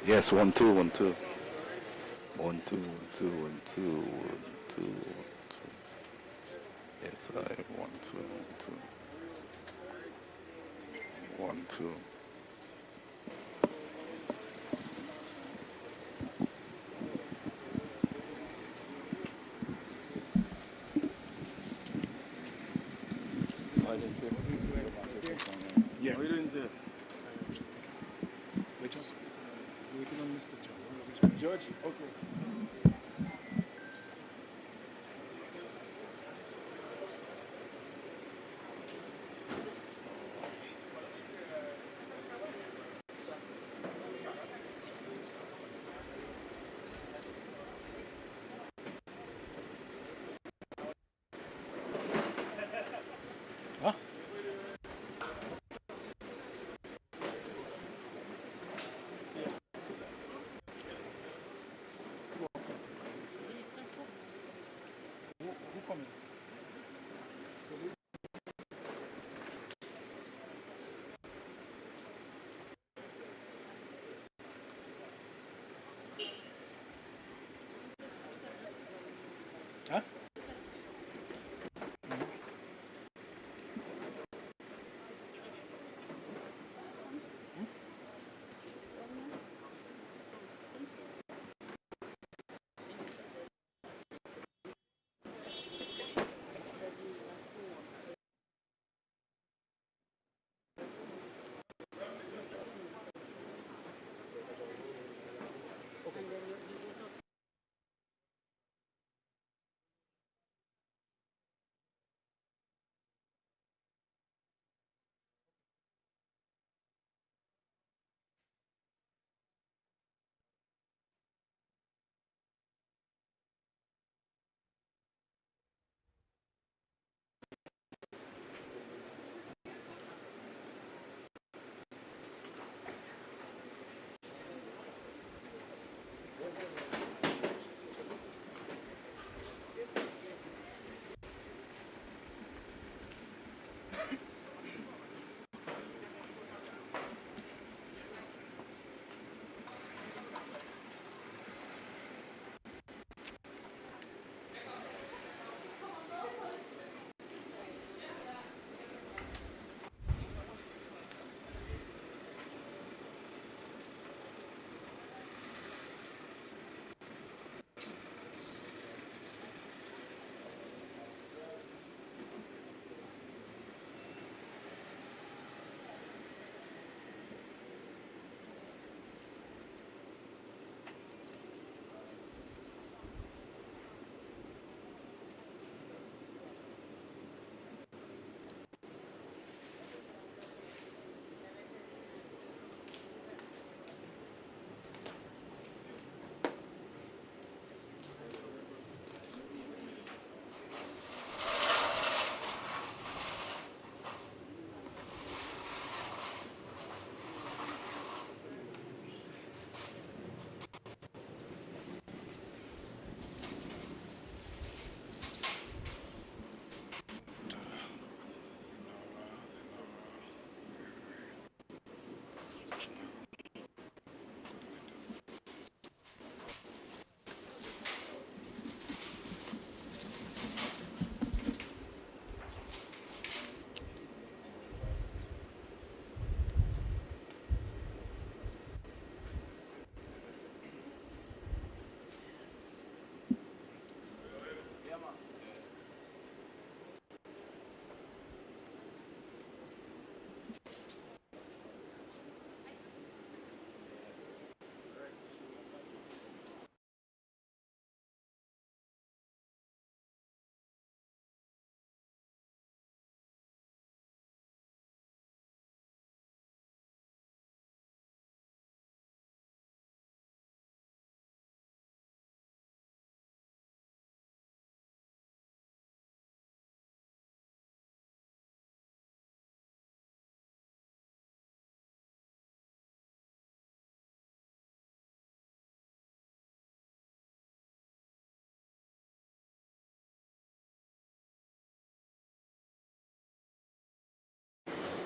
Yes, 1 2 1 2 1 2 1 2 1 2 1 2 1 2. Yes, I 1 2 1 2 1 2. Yeah. How are you doing, sir? We're just waiting on Mr. George. George? Okay. Huh? Yes. Who coming? Huh?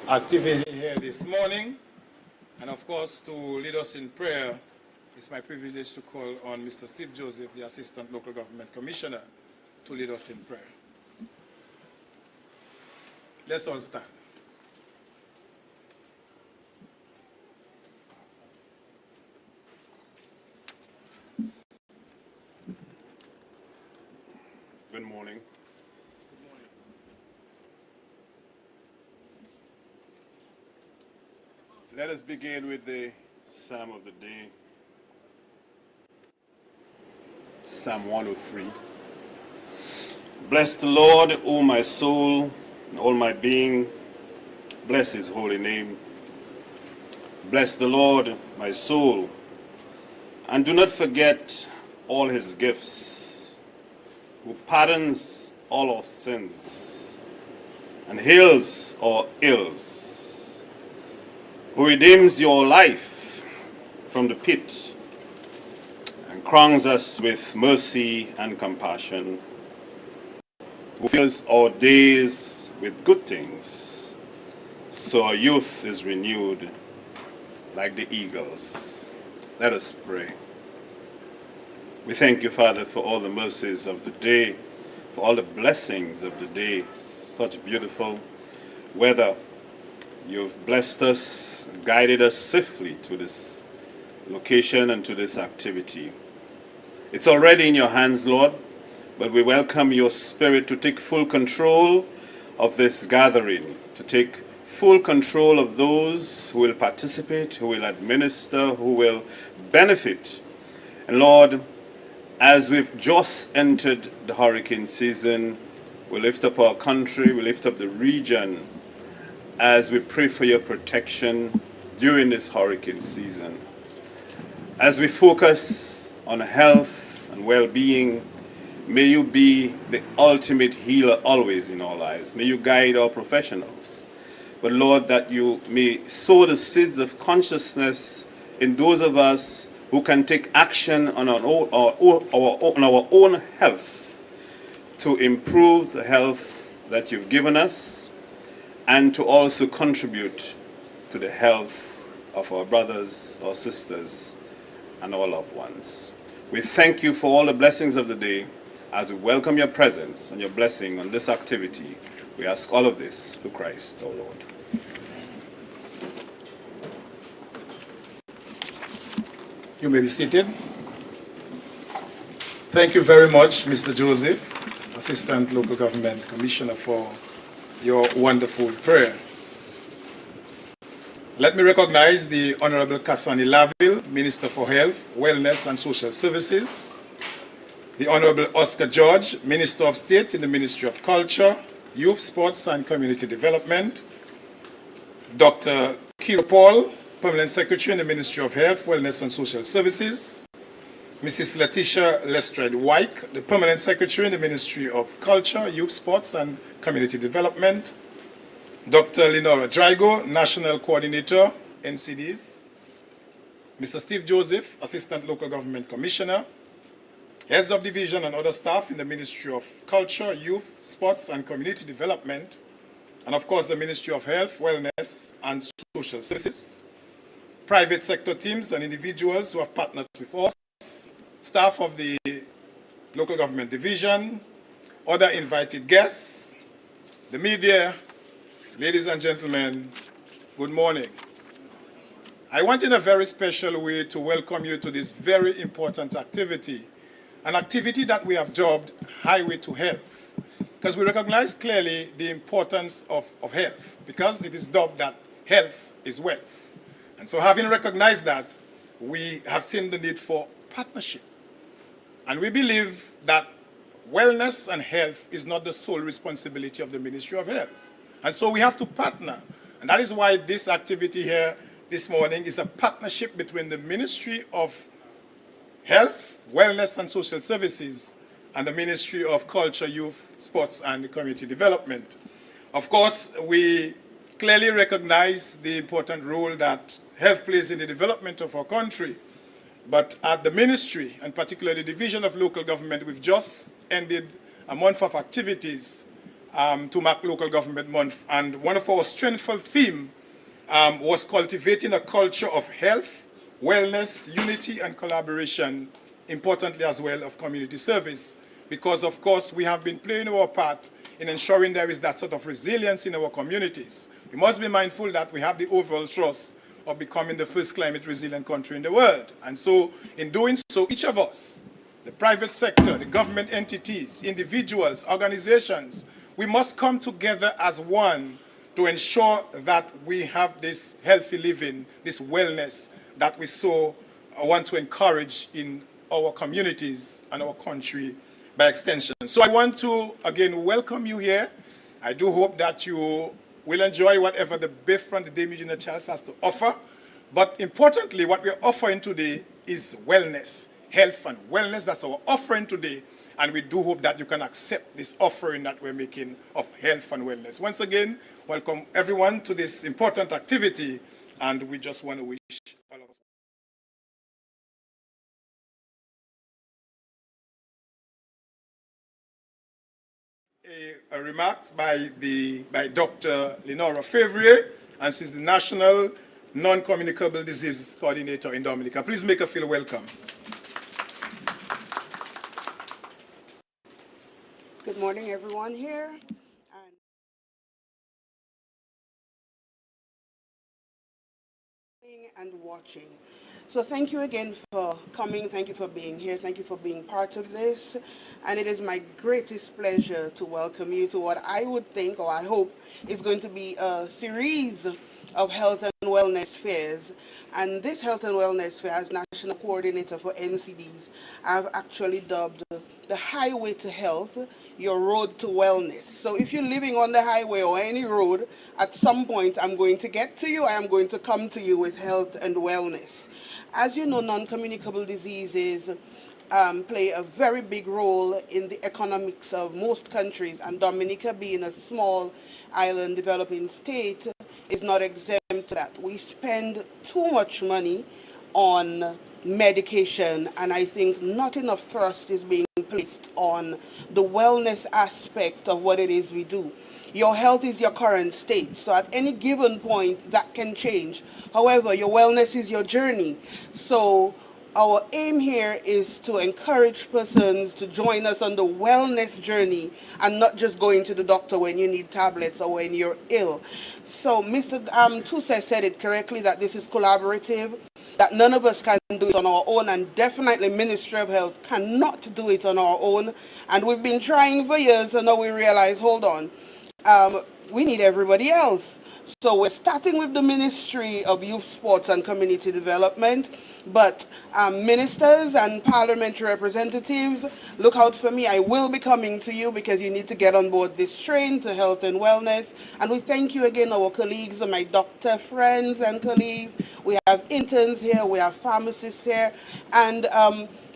Activity here this morning, and of course to lead us in prayer It's my privilege to call on Mr. Steve Joseph, the Assistant Local Government Commissioner, to lead us in prayer. Let's all stand. Good morning. Let us begin with the Psalm of the day. Psalm 103. Bless the Lord, O my soul, and all my being. Bless his holy name. Bless the Lord, my soul, and do not forget all his gifts, who pardons all our sins and heals our ills, who redeems your life from the pit and crowns us with mercy and compassion, who fills our days with good things, so our youth is renewed like the eagles. Let us pray. We thank you, Father, for all the mercies of the day, for all the blessings of the day, such beautiful weather. You've blessed us, guided us safely to this location and to this activity. It's already in your hands, Lord, but we welcome your Spirit to take full control of this gathering, to take full control of those who will participate, who will administer, who will benefit. And Lord, as we've just entered the hurricane season, we lift up our country, we lift up the region, as we pray for your protection during this hurricane season. As we focus on health and well-being, may you be the ultimate healer always in our lives. May you guide our professionals. But Lord, that you may sow the seeds of consciousness in those of us who can take action on our own health to improve the health that you've given us, and to also contribute to the health of our brothers, our sisters, and our loved ones. We thank you for all the blessings of the day as we welcome your presence and your blessing on this activity. We ask all of this through Christ, our Lord. You may be seated. Thank you very much, Mr. Joseph, Assistant Local Government Commissioner, for your wonderful prayer. Let me recognize the Honorable Kasani Laville, Minister for Health, Wellness and Social Services, the Honorable Oscar George, Minister of State in the Ministry of Culture, Youth, Sports and Community Development, Dr. Kira Paul, Permanent Secretary in the Ministry of Health, Wellness and Social Services, Mrs. Letitia Lestrade Wyke, the Permanent Secretary in the Ministry of Culture, Youth, Sports and Community Development, Dr. Lenora Drago, National Coordinator, NCDs, Mr. Steve Joseph, Assistant Local Government Commissioner, Heads of Division and other staff in the Ministry of Culture, Youth, Sports and Community Development, and of course the Ministry of Health, Wellness and Social Services, private sector teams and individuals who have partnered with us, staff of the Local Government Division, other invited guests, the media. Ladies and gentlemen, good morning. I want in a very special way to welcome you to this very important activity, an activity that we have dubbed Highway to Health, because we recognize clearly the importance of health, because it is dubbed that health is wealth. And so having recognized that, we have seen the need for partnership. And we believe that wellness and health is not the sole responsibility of the Ministry of Health. And so we have to partner. And that is why this activity here this morning is a partnership between the Ministry of Health, Wellness and Social Services and the Ministry of Culture, Youth, Sports and Community Development. Of course, we clearly recognize the important role that health plays in the development of our country. But at the ministry, and particularly the Division of Local Government, we've just ended a month of activities to mark Local Government Month. And one of our strengthful themes was cultivating a culture of health, wellness, unity, and collaboration, importantly as well, of community service. Because, of course, we have been playing our part in ensuring there is that sort of resilience in our communities. We must be mindful that we have the overall thrust of becoming the first climate resilient country in the world. And so, in doing so, each of us, the private sector, the government entities, individuals, organizations, we must come together as one to ensure that we have this healthy living, this wellness that we so want to encourage in our communities and our country by extension. So I want to, again, welcome you here. I do hope that you will enjoy whatever the Bayfront, the Dame Eugenia Charles has to offer. But importantly, what we're offering today is wellness, health and wellness. That's our offering today. And we do hope that you can accept this offering that we're making of health and wellness. Once again, welcome everyone to this important activity. And we just want to wish all of us. Remarks by Dr. Lenora Fevrier, and she's the National Non-Communicable Diseases Coordinator in Dominica. Please make her feel welcome. Good morning, everyone here. And watching. So thank you again for coming. Thank you for being here. Thank you for being part of this. And it is my greatest pleasure to welcome you to what I would think, or I hope, is going to be a series of health and wellness fairs. And this health and wellness fair, as National Coordinator for NCDs, I've actually dubbed the highway to health, your road to wellness. So if you're living on the highway or any road, at some point I'm going to get to you. I am going to come to you with health and wellness. As you know, non-communicable diseases play a very big role in the economics of most countries, and Dominica, being a small island developing state, is not exempt to that. We spend too much money on medication, and I think not enough thrust is being placed on the wellness aspect of what it is we do. Your health is your current state, so at any given point that can change. However, your wellness is your journey. So our aim here is to encourage persons to join us on the wellness journey and not just going to the doctor when you need tablets or when you're ill. So Mr. Tuse said it correctly, that this is collaborative, that none of us can do it on our own, and definitely Ministry of Health cannot do it on our own. And we've been trying for years, and now we realize, hold on, we need everybody else. So we're starting with the Ministry of Youth, Sports and Community Development, but ministers and parliamentary representatives, look out for me. I will be coming to you because you need to get on board this train to health and wellness. And we thank you again, our colleagues and my doctor friends and colleagues. We have interns here, we have pharmacists here, and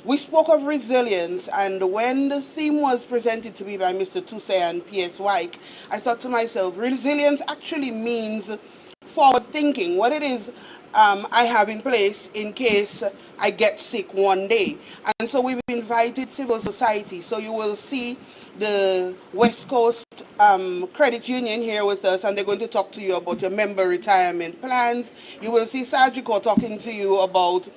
we spoke of resilience, and when the theme was presented to me by Mr. Tuse and P.S. Wyke, I thought to myself, resilience actually means forward thinking, what it is I have in place in case I get sick one day. And so we've invited civil society. So you will see the West Coast Credit Union here with us, and they're going to talk to you about your member retirement plans. You will see Sajiko talking to you about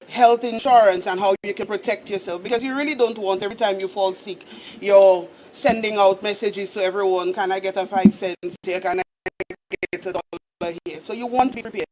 health insurance and how you can protect yourself, because you really don't want every time you fall sick you're sending out messages to everyone, can I get a 5 cents here, can I get $1 here? So you want to be prepared.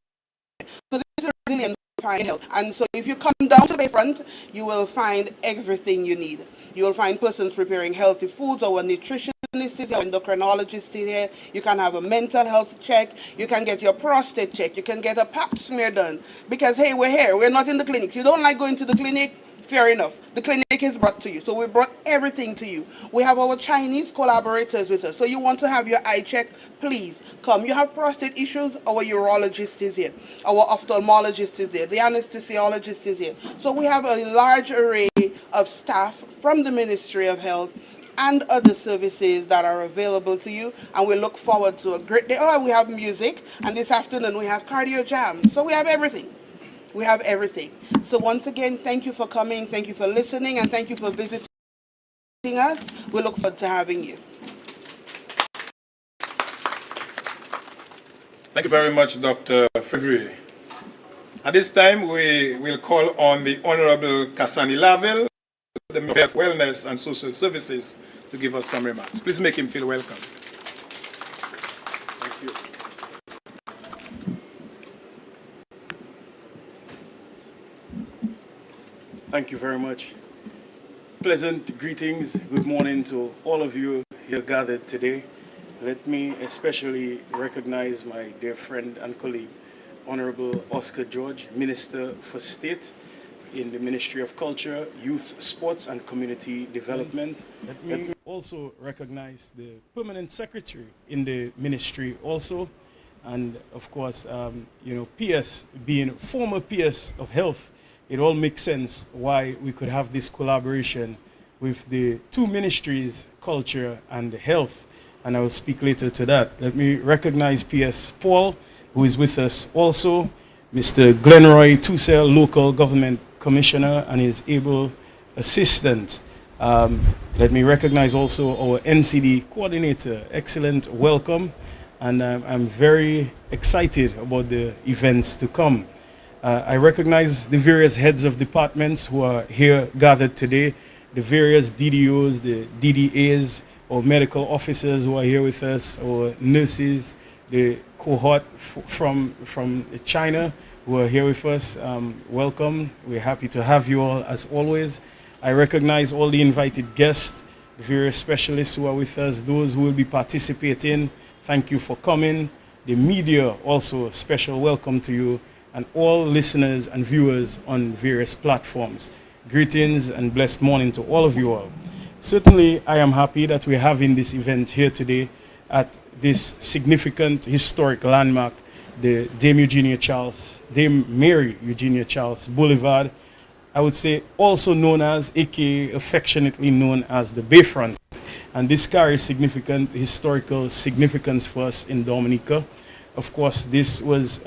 So this is resilient health. And so if you come down to the Bayfront, you will find everything you need. You will find persons preparing healthy foods, our nutritionist is here, endocrinologist is here. You can have a mental health check. You can get your prostate check. You can get a pap smear done. Because, hey, we're here. We're not in the clinic. You don't like going to the clinic? Fair enough. The clinic is brought to you. So we brought everything to you. We have our Chinese collaborators with us. So you want to have your eye check, please come. You have prostate issues, our urologist is here. Our ophthalmologist is here. The anesthesiologist is here. So we have a large array of staff from the Ministry of Health and other services that are available to you, and we look forward to a great day. Oh, we have music, and this afternoon we have cardio jam. So we have everything. We have everything. So once again, thank you for coming, thank you for listening, and thank you for visiting us. We look forward to having you. Thank you very much, Dr. Fevrier. At this time, we will call on the Honorable Kasani Laville, the Minister of Health, Wellness and Social Services, to give us some remarks. Please make him feel welcome. Thank you. Thank you very much. Pleasant greetings, good morning to all of you here gathered today. Let me especially recognize my dear friend and colleague, Honorable Oscar George, Minister for State in the Ministry of Culture, Youth, Sports and Community Development. Let me also recognize the Permanent Secretary in the ministry also. And of course, PS, being former PS of Health, it all makes sense why we could have this collaboration with the two ministries, Culture and Health. And I will speak later to that. Let me recognize PS Paul, who is with us also, Mr. Glenroy Toussel, Local Government Commissioner, and his able assistant. Let me recognize also our NCD coordinator. Excellent welcome. And I'm very excited about the events to come. I recognize the various heads of departments who are here gathered today, the various DDOs, the DDAs, or medical officers who are here with us, or nurses, the cohort from China who are here with us. Welcome. We're happy to have you all as always. I recognize all the invited guests, the various specialists who are with us, those who will be participating. Thank you for coming. The media also, special welcome to you, and all listeners and viewers on various platforms. Greetings and blessed morning to all of you all. Certainly, I am happy that we're having this event here today at this significant historic landmark, the Dame Mary Eugenia Charles Boulevard. I would say also known as, aka affectionately known as, the Bayfront. And this carries significant historical significance for us in Dominica. Of course, this was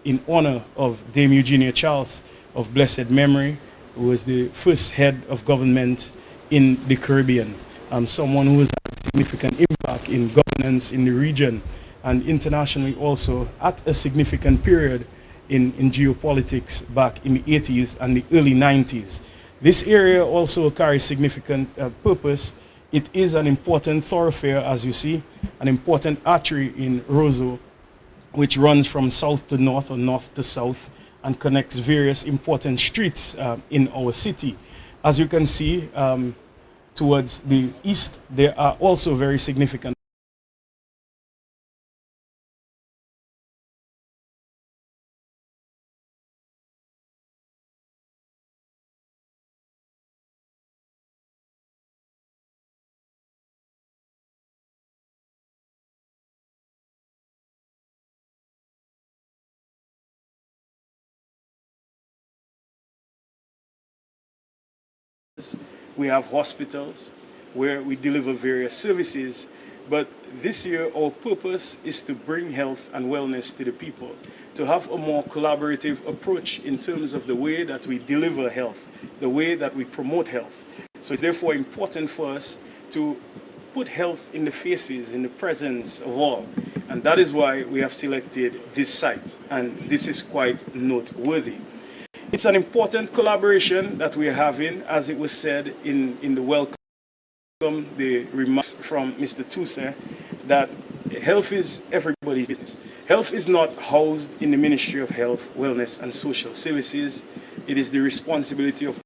in honor of Dame Eugenia Charles of blessed memory, who was the first head of government in the Caribbean, someone who has had significant impact in governance in the region and internationally also at a significant period in geopolitics back in the 80s and the early 90s. This area also carries significant purpose. It is an important thoroughfare, as you see, an important artery in Roseau, which runs from south to north or north to south and connects various important streets in our city. As you can see, towards the east, there are also very significant we have hospitals where we deliver various services, but this year our purpose is to bring health and wellness to the people, to have a more collaborative approach in terms of the way that we deliver health, the way that we promote health. So it's therefore important for us to put health in the faces, in the presence of all. And that is why we have selected this site, and this is quite noteworthy. It's an important collaboration that we're having, as it was said in the welcome, the remarks from Mr. Toussel, that health is everybody's business. Health is not housed in the Ministry of Health, Wellness and Social Services. It is the responsibility of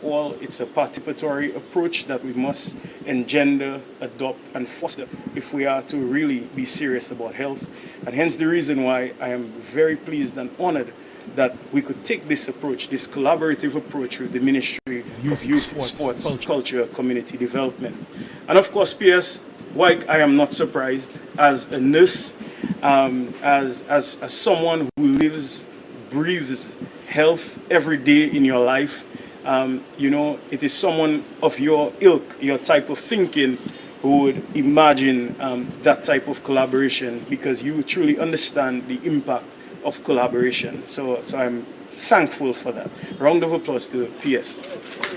all. It's a participatory approach that we must engender, adopt and foster if we are to really be serious about health. And hence the reason why I am very pleased and honored that we could take this approach, this collaborative approach with the Ministry of Youth, Sports, Culture, Community Development. And of course, PS, why I am not surprised as a nurse, as someone who lives, breathes health every day in your life. It is someone of your ilk, your type of thinking, who would imagine that type of collaboration, because you truly understand the impact of collaboration. So I'm thankful for that. Round of applause to PS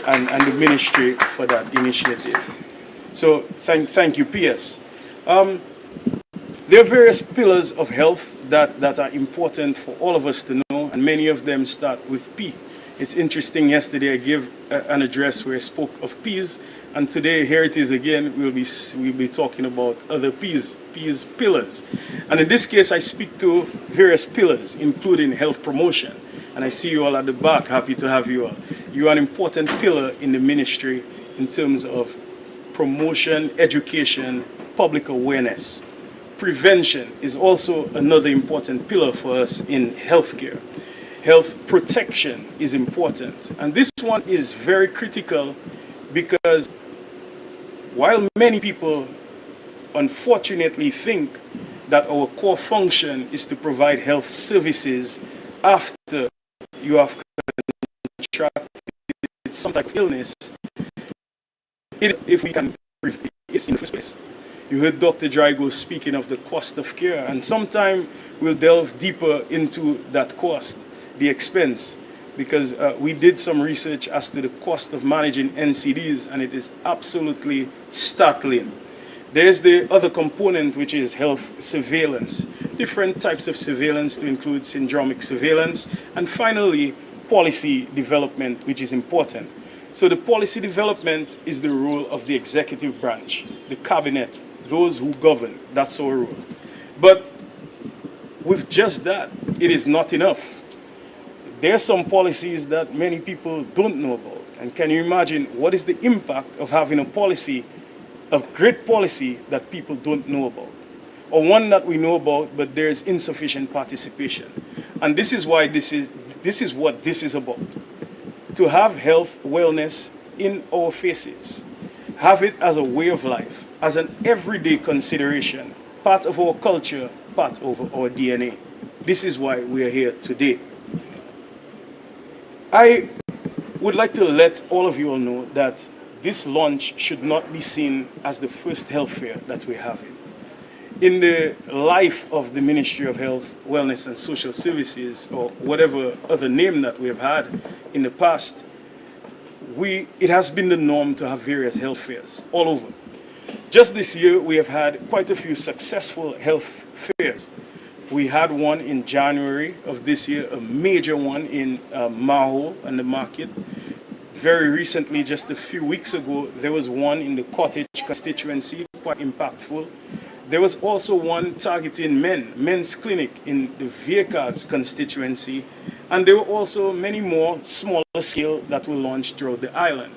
and the ministry for that initiative. So thank you, PS. There are various pillars of health that are important for all of us to know, and many of them start with P. It's interesting, yesterday I gave an address where I spoke of P's, and today here it is again, we'll be talking about other P's, pillars. And in this case I speak to various pillars, including health promotion. And I see you all at the back, happy to have you all. You are an important pillar in the ministry in terms of promotion, education, public awareness. Prevention is also another important pillar for us in healthcare. Health protection is important. And this one is very critical because while many people unfortunately think that our core function is to provide health services after you have contracted some type of illness, if we can prevent it in the first place. You heard Dr. Drago speaking of the cost of care, and sometime we'll delve deeper into that cost, the expense, because we did some research as to the cost of managing NCDs, and it is absolutely startling. There's the other component, which is health surveillance, different types of surveillance to include syndromic surveillance, and finally, policy development, which is important. So the policy development is the role of the executive branch, the cabinet, those who govern. That's our role. But with just that, it is not enough. There are some policies that many people don't know about. And can you imagine what is the impact of having a policy, a great policy that people don't know about? Or one that we know about, but there's insufficient participation. And this is why this is what this is about. To have health, wellness in our faces. Have it as a way of life, as an everyday consideration, part of our culture, part of our DNA. This is why we are here today. I would like to let all of you all know that this launch should not be seen as the first health fair that we're having. In the life of the Ministry of Health, Wellness and Social Services, or whatever other name that we have had in the past, it has been the norm to have various health fairs all over. Just this year, we have had quite a few successful health fairs. We had one in January of this year, a major one in Maho and the market. Very recently, just a few weeks ago, there was one in the Cottage constituency, quite impactful. There was also one targeting men's clinic in the Viekas constituency, and there were also many more smaller scale that were launched throughout the island.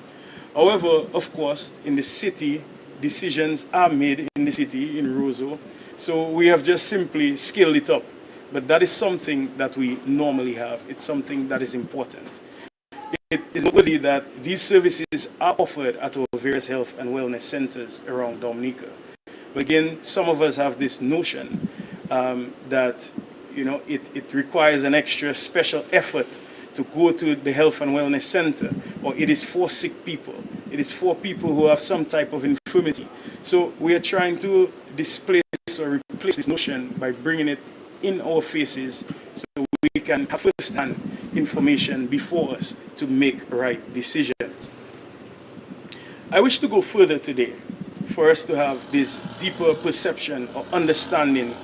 However, of course, in the city, decisions are made in the city, in Roseau, so we have just simply scaled it up. But that is something that we normally have. It's something that is important. It is noteworthy that these services are offered at our various health and wellness centers around Dominica. But again, some of us have this notion that it requires an extra special effort to go to the health and wellness center, or it is for sick people. It is for people who have some type of infirmity. So we are trying to displace or replace this notion by bringing it in our faces so we can have first-hand information before us to make right decisions. I wish to go further today for us to have this deeper perception or understanding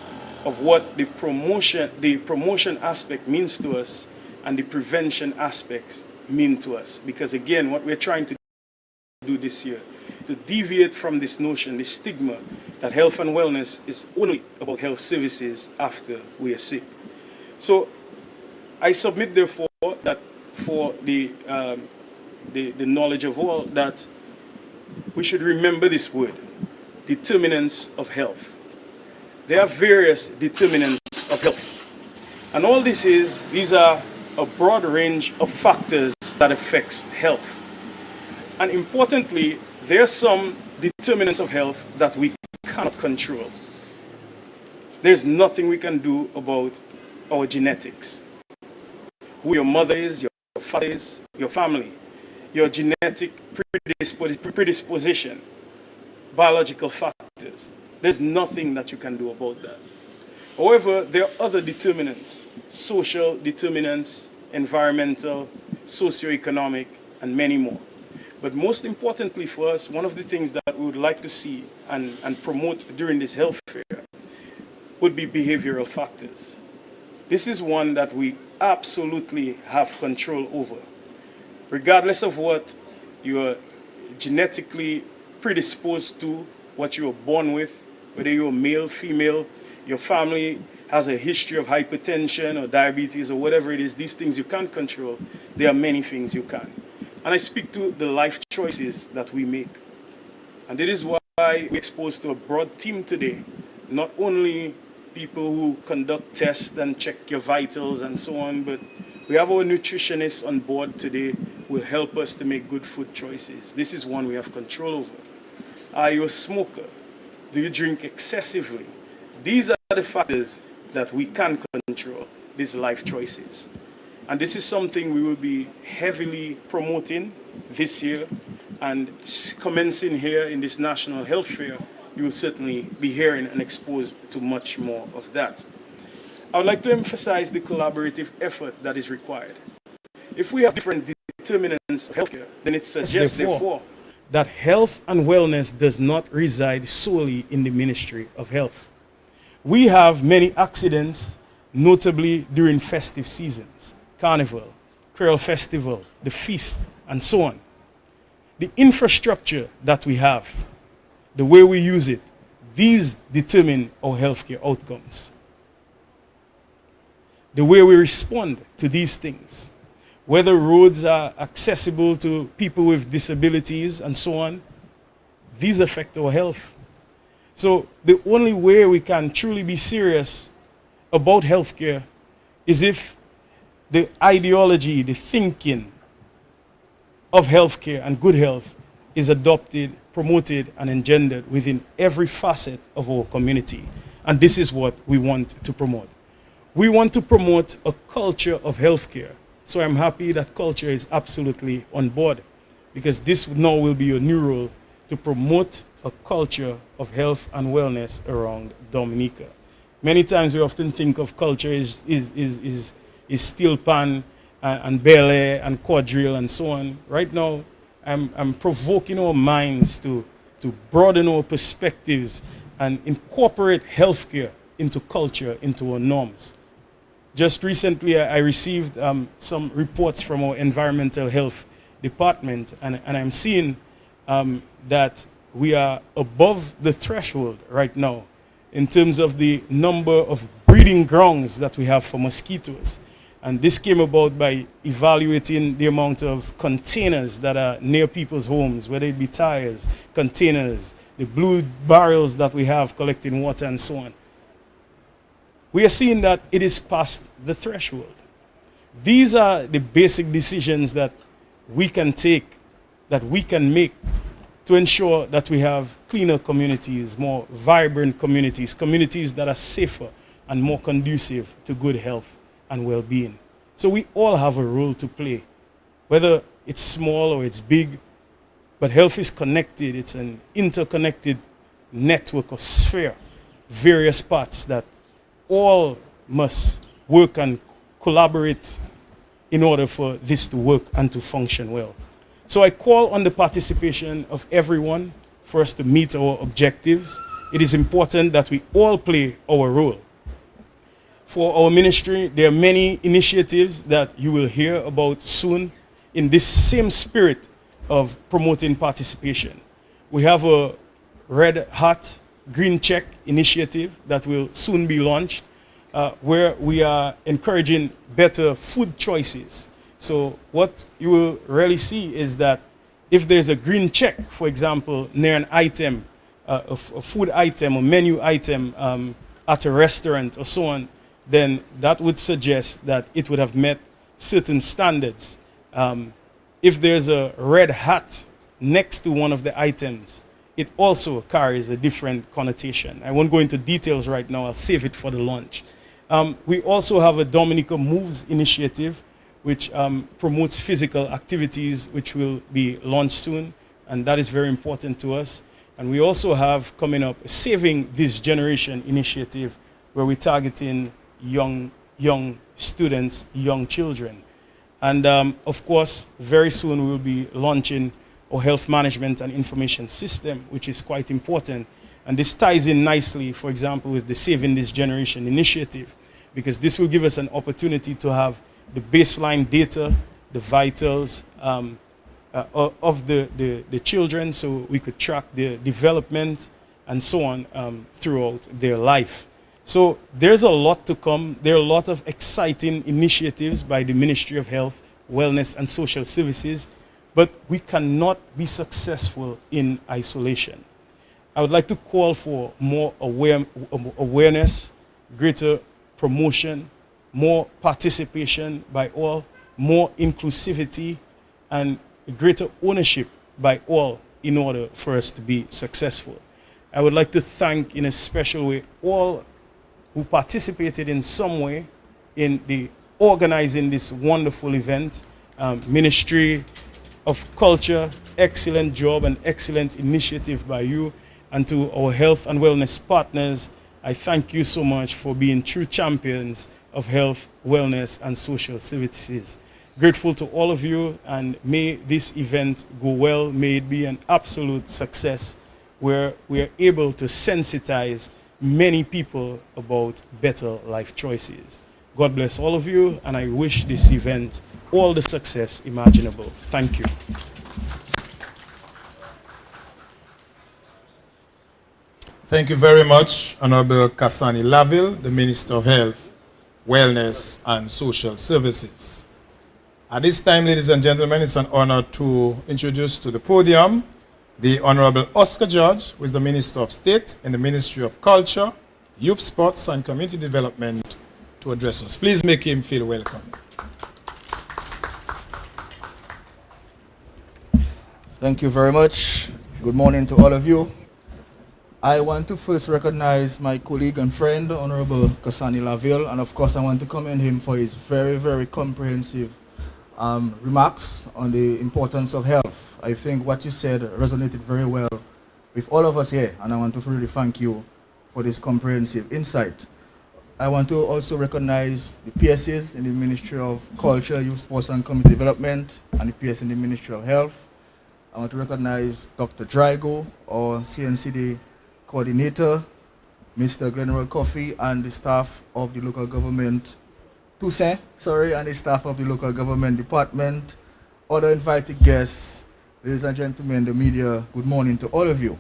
of what the promotion aspect means to us and the prevention aspects mean to us. Because again, what we're trying to do this year is to deviate from this notion, this stigma, that health and wellness is only about health services after we are sick. So I submit therefore that for the knowledge of all, that we should remember this word, determinants of health. There are various determinants of health. And all these are a broad range of factors that affects health. And importantly, there are some determinants of health that we cannot control. There's nothing we can do about our genetics. Who your mother is, your father is, your family, your genetic predisposition, biological factors. There's nothing that you can do about that. However, there are other determinants, social determinants, environmental, socioeconomic, and many more. But most importantly for us, one of the things that we would like to see and promote during this health fair would be behavioral factors. This is one that we absolutely have control over. Regardless of what you're genetically predisposed to, what you were born with, whether you're male, female, your family has a history of hypertension or diabetes or whatever it is, these things you can't control. There are many things you can. And I speak to the life choices that we make. And it is why we're exposed to a broad team today, not only people who conduct tests and check your vitals and so on, but we have our nutritionists on board today who will help us to make good food choices. This is one we have control over. Are you a smoker? Do you drink excessively? These are the factors that we can control, these life choices. And this is something we will be heavily promoting this year, and commencing here in this National Health Fair, you will certainly be hearing and exposed to much more of that. I would like to emphasize the collaborative effort that is required. If we have different determinants of healthcare, then it suggests, therefore, that health and wellness does not reside solely in the Ministry of Health. We have many accidents, notably during festive seasons, Carnival, Creole Festival, the feast, and so on. The infrastructure that we have, the way we use it, these determine our healthcare outcomes. The way we respond to these things, whether roads are accessible to people with disabilities and so on, these affect our health. So the only way we can truly be serious about healthcare is if the ideology, the thinking of healthcare and good health is adopted, promoted, and engendered within every facet of our community. And this is what we want to promote. We want to promote a culture of healthcare. So I'm happy that culture is absolutely on board, because this now will be a new role to promote a culture of health and wellness around Dominica. Many times we often think of culture is steel pan and Bel Air and quadrille and so on. Right now, I'm provoking our minds to broaden our perspectives and incorporate healthcare into culture, into our norms. Just recently, I received some reports from our environmental health department, and I'm seeing that we are above the threshold right now in terms of the number of breeding grounds that we have for mosquitoes. And this came about by evaluating the amount of containers that are near people's homes, whether it be tires, containers, the blue barrels that we have collecting water and so on. We are seeing that it is past the threshold. These are the basic decisions that we can take, that we can make to ensure that we have cleaner communities, more vibrant communities, communities that are safer and more conducive to good health and well-being. So we all have a role to play, whether it's small or it's big, but health is connected. It's an interconnected network or sphere, various parts that all must work and collaborate in order for this to work and to function well. So I call on the participation of everyone for us to meet our objectives. It is important that we all play our role. For our ministry, there are many initiatives that you will hear about soon in this same spirit of promoting participation. We have a red hat, green check initiative that will soon be launched, where we are encouraging better food choices. So what you will really see is that if there's a green check, for example, near an item, a food item or menu item at a restaurant or so on, then that would suggest that it would have met certain standards. If there's a red hat next to one of the items, it also carries a different connotation. I won't go into details right now. I'll save it for the launch. We also have a Dominica Moves initiative, which promotes physical activities, which will be launched soon, and that is very important to us. And we also have coming up a Saving This Generation initiative, where we're targeting young students, young children. And of course, very soon we'll be launching our health management and information system, which is quite important. And this ties in nicely, for example, with the Saving This Generation initiative, because this will give us an opportunity to have the baseline data, the vitals of the children, so we could track their development and so on throughout their life. So there's a lot to come. There are a lot of exciting initiatives by the Ministry of Health, Wellness and Social Services, but we cannot be successful in isolation. I would like to call for more awareness, greater promotion, more participation by all, more inclusivity, and greater ownership by all in order for us to be successful. I would like to thank in a special way all who participated in some way in the organizing this wonderful event. Ministry of Culture, excellent job and excellent initiative by you. And to our health and wellness partners, I thank you so much for being true champions of health, wellness, and social services. Grateful to all of you, and may this event go well. May it be an absolute success where we are able to sensitize many people about better life choices. God bless all of you, and I wish this event all the success imaginable. Thank you. Thank you very much, Honorable Kasani Laville, the Minister of Health, Wellness and Social Services. At this time, ladies and gentlemen, it's an honor to introduce to the podium the Honorable Oscar George, who is the Minister of State in the Ministry of Culture, Youth, Sports and Community Development, to address us. Please make him feel welcome. Thank you very much. Good morning to all of you. I want to first recognize my colleague and friend, Honorable Kasani Laville, and of course I want to commend him for his very, very comprehensive remarks on the importance of health. I think what you said resonated very well with all of us here, and I want to really thank you for this comprehensive insight. I want to also recognize the PSs in the Ministry of Culture, Youth, Sports and Community Development, and the PS in the Ministry of Health. I want to recognize Dr. Drago, our CNCD coordinator, Mr. General Coffey, and the staff of the local government, Toussaint, and the staff of the local government department, other invited guests, ladies and gentlemen, the media, good morning to all of you.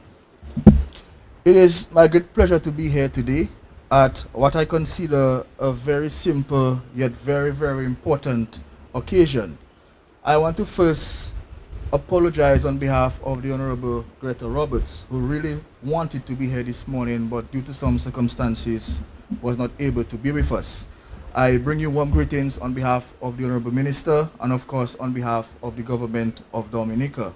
It is my great pleasure to be here today at what I consider a very simple yet very, very important occasion. I want to first apologize on behalf of the Honorable Greta Roberts, who really wanted to be here this morning, but due to some circumstances was not able to be with us. I bring you warm greetings on behalf of the Honorable Minister and of course on behalf of the government of Dominica.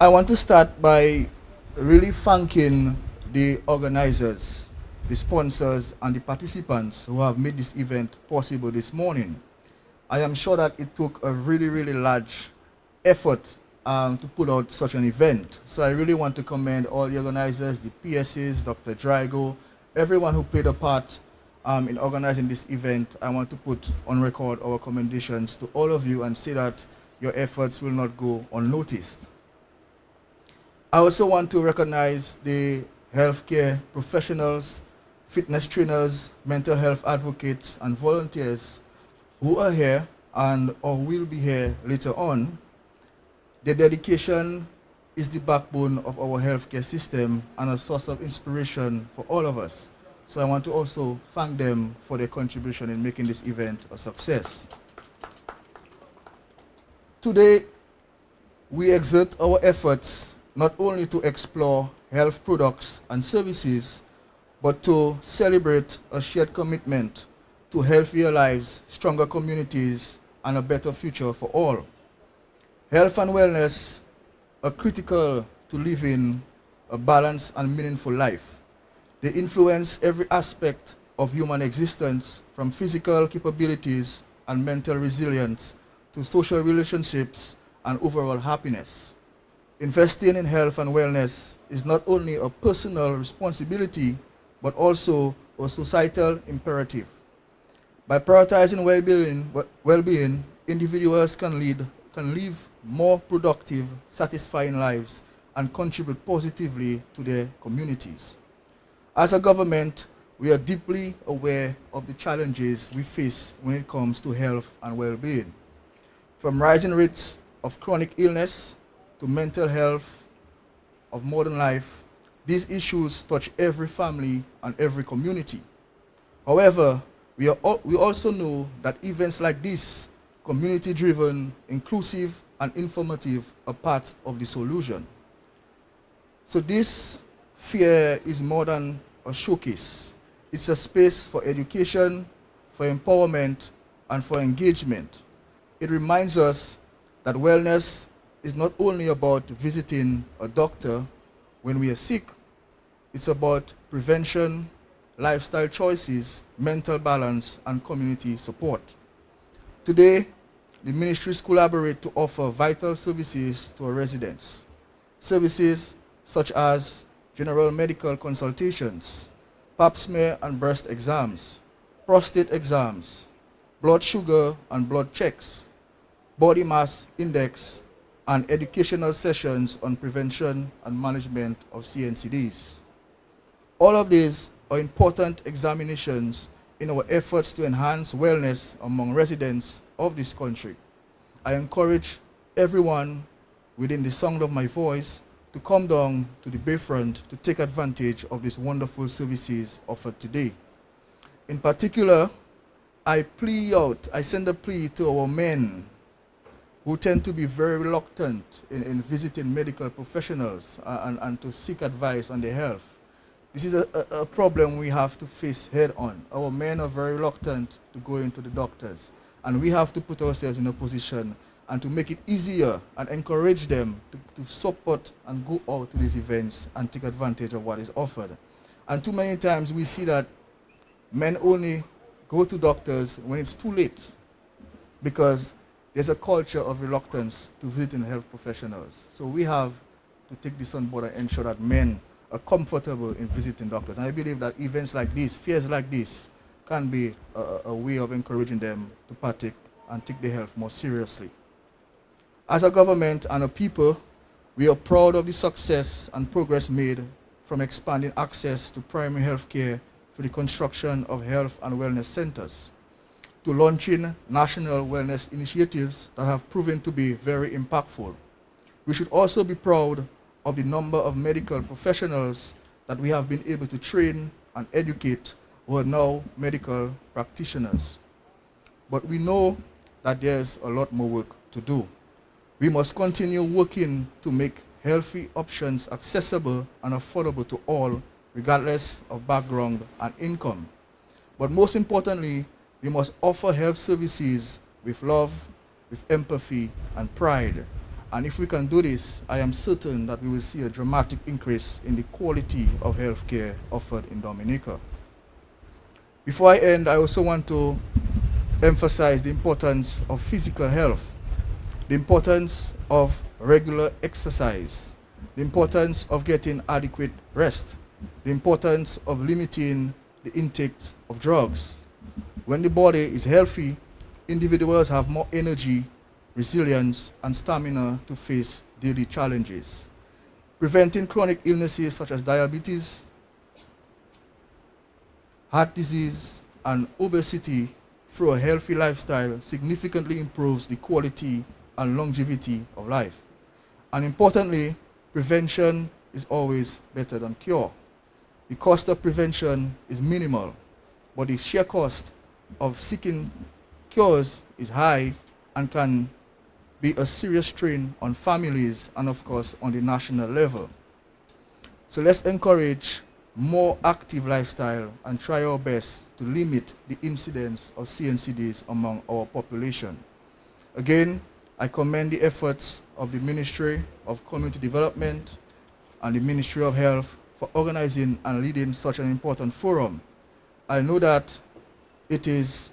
I want to start by really thanking the organizers, the sponsors and the participants who have made this event possible this morning. I am sure that it took a really, really large effort to put out such an event. So I really want to commend all the organizers, the PSs, Dr. Drago, everyone who played a part in organizing this event. I want to put on record our commendations to all of you and say that your efforts will not go unnoticed. I also want to recognize the healthcare professionals, fitness trainers, mental health advocates, and volunteers who are here and or will be here later on. Their dedication is the backbone of our healthcare system and a source of inspiration for all of us. So I want to also thank them for their contribution in making this event a success. Today, we exert our efforts not only to explore health products and services, but to celebrate a shared commitment to healthier lives, stronger communities, and a better future for all. Health and wellness are critical to living a balanced and meaningful life. They influence every aspect of human existence, from physical capabilities and mental resilience to social relationships and overall happiness. Investing in health and wellness is not only a personal responsibility, but also a societal imperative. By prioritizing well-being, individuals can live more productive, satisfying lives and contribute positively to their communities. As a government, we are deeply aware of the challenges we face when it comes to health and well-being. From rising rates of chronic illness to mental health of modern life, these issues touch every family and every community. However, we also know that events like this, community-driven, inclusive, and informative, are part of the solution. So this fair is more than a showcase. It's a space for education, for empowerment, and for engagement. It reminds us that wellness is not only about visiting a doctor when we are sick, it's about prevention, lifestyle choices, mental balance, and community support. Today, the ministries collaborate to offer vital services to our residents. Services such as general medical consultations, pap smear and breast exams, prostate exams, blood sugar and blood checks, body mass index, and educational sessions on prevention and management of CNCDs. All of these are important examinations in our efforts to enhance wellness among residents of this country. I encourage everyone within the sound of my voice to come down to the Bayfront to take advantage of these wonderful services offered today. In particular, I send a plea to our men who tend to be very reluctant in visiting medical professionals and to seek advice on their health. This is a problem we have to face head on. Our men are very reluctant to go into the doctors, and we have to put ourselves in a position and to make it easier and encourage them to support and go out to these events and take advantage of what is offered. And too many times we see that men only go to doctors when it's too late, because there's a culture of reluctance to visiting health professionals. So we have to take this on board and ensure that men are comfortable in visiting doctors. And I believe that events like this, fairs like this, can be a way of encouraging them to partake and take their health more seriously. As a government and a people, we are proud of the success and progress made from expanding access to primary health care through the construction of health and wellness centers, to launching national wellness initiatives that have proven to be very impactful. We should also be proud of the number of medical professionals that we have been able to train and educate who are now medical practitioners. But we know that there's a lot more work to do. We must continue working to make healthy options accessible and affordable to all, regardless of background and income. But most importantly, we must offer health services with love, with empathy, and pride. And if we can do this, I am certain that we will see a dramatic increase in the quality of healthcare offered in Dominica. Before I end, I also want to emphasize the importance of physical health, the importance of regular exercise, the importance of getting adequate rest, the importance of limiting the intake of drugs. When the body is healthy, individuals have more energy, resilience, and stamina to face daily challenges. Preventing chronic illnesses such as diabetes, heart disease, and obesity through a healthy lifestyle significantly improves the quality and longevity of life. And importantly, prevention is always better than cure. The cost of prevention is minimal, but the sheer cost of seeking cures is high and can be a serious strain on families and, of course, on the national level. So let's encourage more active lifestyle and try our best to limit the incidence of CNCDs among our population. Again, I commend the efforts of the Ministry of Community Development and the Ministry of Health for organizing and leading such an important forum. I know that it is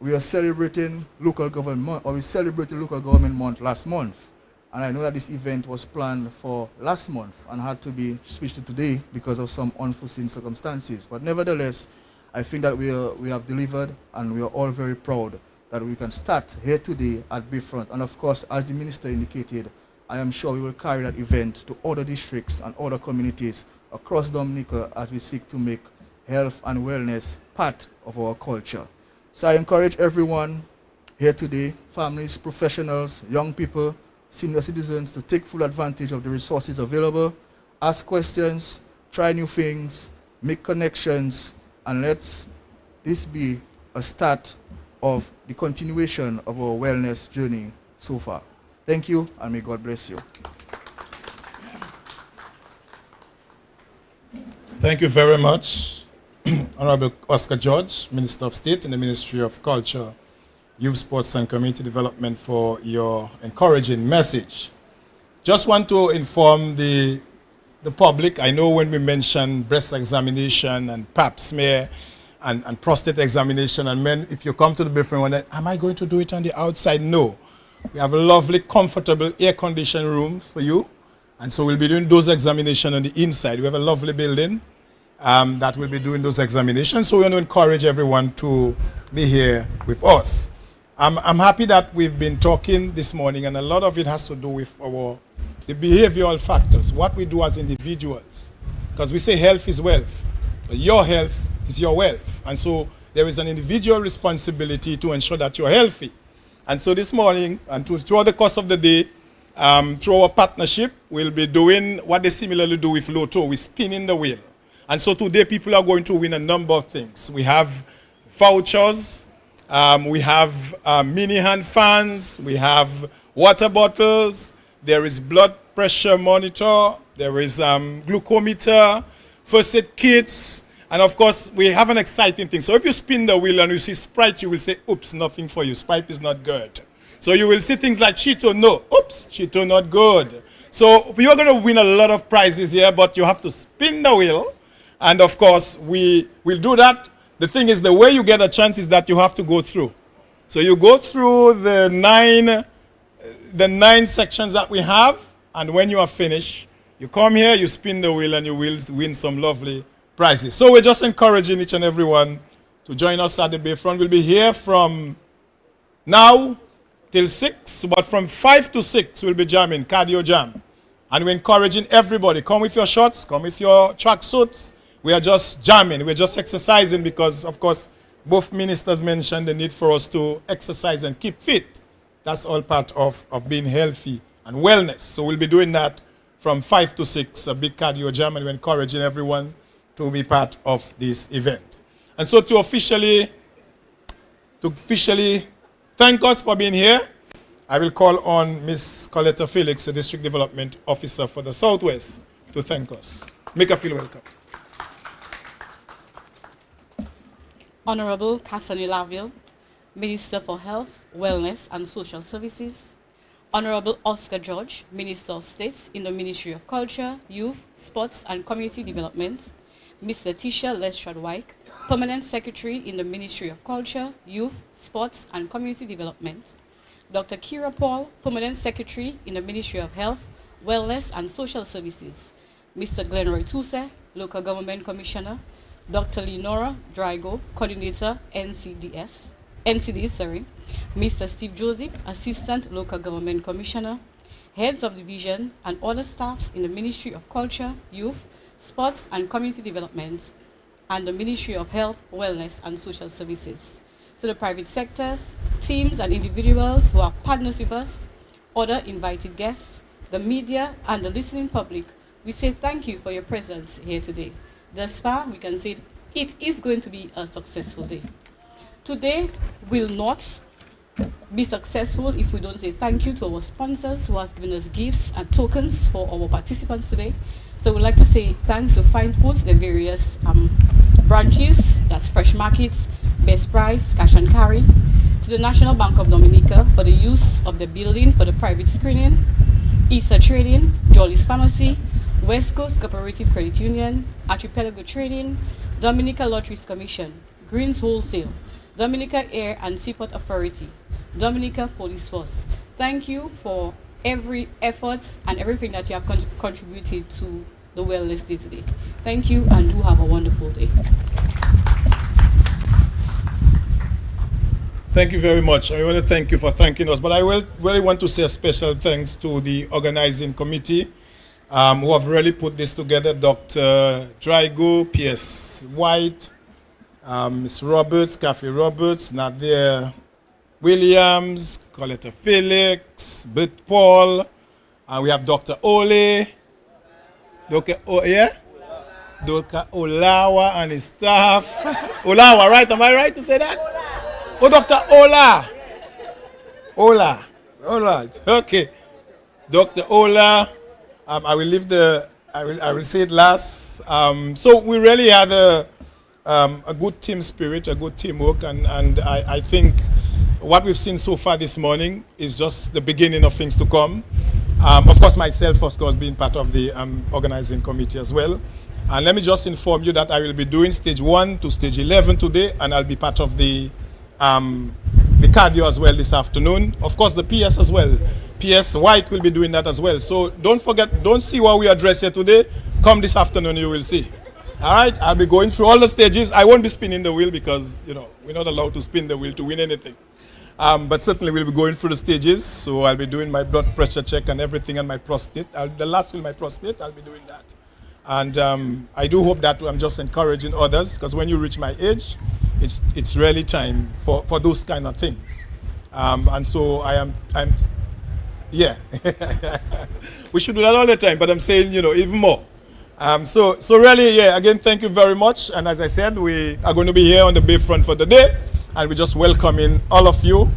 we are celebrating local government month, or we celebrated local government month last month. And I know that this event was planned for last month and had to be switched to today because of some unforeseen circumstances. But nevertheless, I think that we have delivered, and we are all very proud that we can start here today at Bayfront. And of course, as the minister indicated, I am sure we will carry that event to other districts and other communities across Dominica as we seek to make health and wellness part of our culture. So I encourage everyone here today, families, professionals, young people, senior citizens, to take full advantage of the resources available, ask questions, try new things, make connections, and let's this be a start of the continuation of our wellness journey so far. Thank you, and may God bless you. Thank you very much, Honorable Oscar George, Minister of State in the Ministry of Culture, Youth, Sports and Community Development, for your encouraging message. Just want to inform the public, I know when we mention breast examination and pap smear and prostate examination, and men, if you come to the Bayfront one, am I going to do it on the outside? No. We have lovely, comfortable, air-conditioned rooms for you. And so we'll be doing those examinations on the inside. We have a lovely building that will be doing those examinations. So we want to encourage everyone to be here with us. I'm happy that we've been talking this morning, and a lot of it has to do with the behavioral factors, what we do as individuals. Because we say health is wealth. Your health is your wealth. And so there is an individual responsibility to ensure that you're healthy. And so this morning, and throughout the course of the day, through our partnership, we'll be doing what they similarly do with Lotto. We're spinning the wheel. And so today, people are going to win a number of things. We have vouchers, we have mini hand fans, we have water bottles, there is blood pressure monitor, there is glucometer, first aid kits, and of course, we have an exciting thing. So if you spin the wheel and you see Sprite, you will say, oops, nothing for you. Sprite is not good. So you will see things like Cheeto, no. Oops, Cheeto not good. So you're going to win a lot of prizes here, but you have to spin the wheel. And of course, we will do that. The thing is, the way you get a chance is that you have to go through. So you go through the nine sections that we have, and when you are finished, you come here, you spin the wheel, and you will win some lovely prizes. So we're just encouraging each and everyone to join us at the Bayfront. We'll be here from now till 6, but from 5 to 6, we'll be jamming, cardio jam. And we're encouraging everybody, come with your shorts, come with your track suits. We are just jamming, we're just exercising because, of course, both ministers mentioned the need for us to exercise and keep fit. That's all part of being healthy and wellness. So we'll be doing that from 5 to 6, a big cardio jam, and we're encouraging everyone to be part of this event. And so to officially thank us for being here, I will call on Ms. Coletta Felix, the District Development Officer for the Southwest, to thank us. Make her feel welcome. Honorable Cassani Laville, Minister for Health, Wellness and Social Services. Honorable Oscar George, Minister of State in the Ministry of Culture, Youth, Sports and Community Development. Ms. Letitia Lestrade-Wyke, Permanent Secretary in the Ministry of Culture, Youth, Sports and Community Development. Dr. Kira Paul, Permanent Secretary in the Ministry of Health, Wellness and Social Services. Mr. Glenroy Tuse, Local Government Commissioner. Dr. Lenora Drago, Coordinator, NCDs. Mr. Steve Joseph, Assistant Local Government Commissioner. Heads of Division and other staffs in the Ministry of Culture, Youth, Sports and Community Development, and the Ministry of Health, Wellness and Social Services. To the private sectors, teams and individuals who are partners with us, other invited guests, the media and the listening public, we say thank you for your presence here today. Thus far, we can say it is going to be a successful day. Today will not be successful if we don't say thank you to our sponsors who has given us gifts and tokens for our participants today. So we'd like to say thanks to Fine Foods, the various branches, that's Fresh Markets, Best Price, Cash and Carry, to the National Bank of Dominica for the use of the building for the private screening, Issa Trading, Jolly's Pharmacy, West Coast Cooperative Credit Union, Archipelago Trading, Dominica Lotteries Commission, Greens Wholesale, Dominica Air and Seaport Authority, Dominica Police Force. Thank you for every effort and everything that you have contributed to the Wellness Day today. Thank you and do have a wonderful day. Thank you very much. I want to thank you for thanking us. But I will really want to say a special thanks to the organizing committee who have really put this together. Dr. Drygo, P.S. White, Ms. Roberts, Kathy Roberts, Nadia Williams, Coletta Felix, Bert Paul, and we have Dr. Ole, Dr. Olawa and his staff. Olawa, right? Am I right to say that? Oh, Dr. Ola. Ola. Okay. Dr. Ola. I will leave I will say it last. So we really had a good team spirit, a good teamwork, and I think what we've seen so far this morning is just the beginning of things to come. Of course, myself, of course, being part of the organizing committee as well. And let me just inform you that I will be doing stage 1 to stage 11 today, and I'll be part of the cardio as well this afternoon. Of course, the PS as well. PS White will be doing that as well. So don't forget, don't see what we address here today. Come this afternoon, you will see. All right, I'll be going through all the stages. I won't be spinning the wheel because, you know, we're not allowed to spin the wheel to win anything. But certainly we'll be going through the stages. So I'll be doing my blood pressure check and everything, and my prostate. The last will my prostate, I'll be doing that. And I do hope that I'm just encouraging others, because when you reach my age, it's really time for those kind of things. And so I'm yeah. We should do that all the time, but I'm saying, you know, even more. So really, yeah, again, thank you very much. And as I said, we are going to be here on the Bayfront for the day, and we're just welcoming all of you.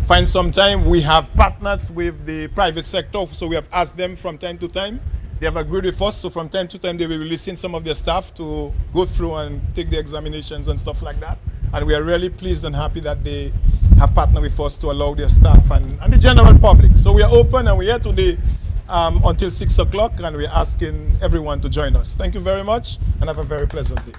Find some time. We have partners with the private sector, so we have asked them from time to time. They have agreed with us, so from time to time they will be releasing some of their staff to go through and take the examinations and stuff like that. And we are really pleased and happy that they have partnered with us to allow their staff and the general public. So we are open, and we're here today until 6 o'clock, and we're asking everyone to join us. Thank you very much, and have a very pleasant day.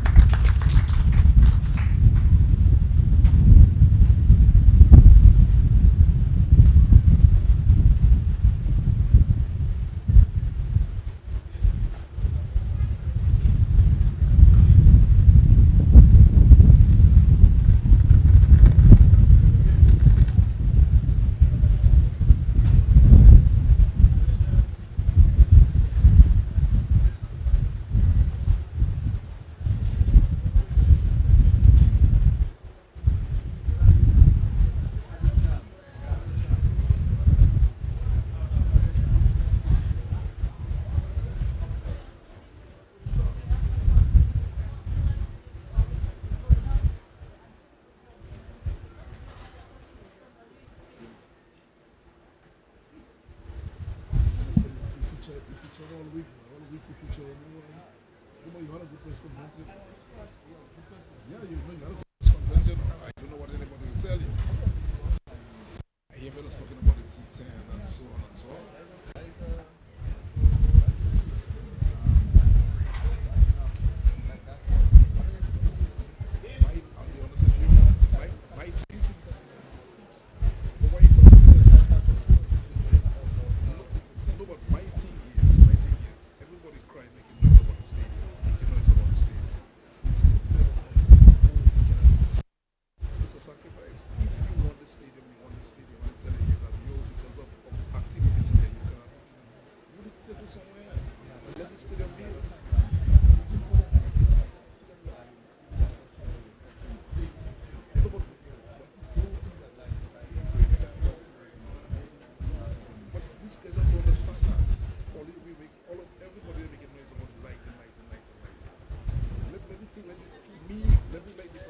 Let me like the